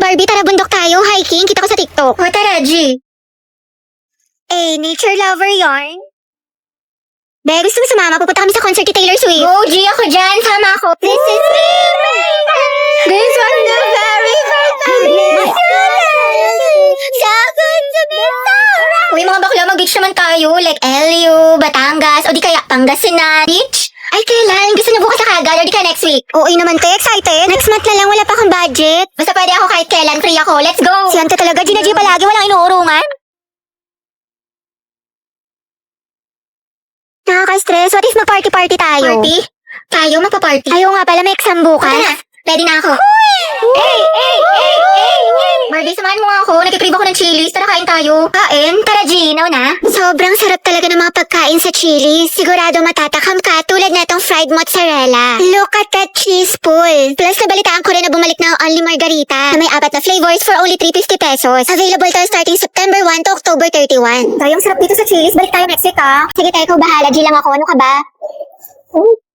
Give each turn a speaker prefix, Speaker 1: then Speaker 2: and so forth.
Speaker 1: Barbie, tara bundok tayo. Hiking, kita ko sa TikTok. O tara, G. Nature lover yarn. Be, gusto mo sumama? Pupunta kami sa concert ni Taylor Swift. Go, G, ako dyan. Sama ako. This is me. This was the very first time. Uy, mga bakla, mag-beach naman tayo. Like LU, Batangas, o di kaya Pangasinan. Beach? Ay, kailan? Gusto niyo bukas sa kagad o di kaya next week? Oo naman, te. Excited? Next month na lang, wala pa akong budget. Basta pwede ako kahit kailan. Free ako. Let's go! Si Ante talaga, Gina G palagi, walang inuurungan. Nakaka-stress. What if mag-party-party tayo? Party? Tayo magpa-party? Ayaw nga pala, may exam bukas. Okay na. Ready na ako. Barbie, samahan mo nga ako. Nagkikrib ako ng Chili's. Tara, kain tayo. Kain? Tara, Gino na. Sobrang sarap talaga ng mga pagkain sa Chili's. Sigurado matatakam ka tulad na itong fried mozzarella. Look at that cheese pool. Plus, nabalitaan ko rin na bumalik na ang Only Margarita na may 4 na flavors for only 350 pesos. Available tayo starting September 1 to October 31. Tayo, ang sarap dito sa Chili's. Balik tayo next week, ha? Sige tayo, ikaw bahala. G lang ako. Ano ka ba?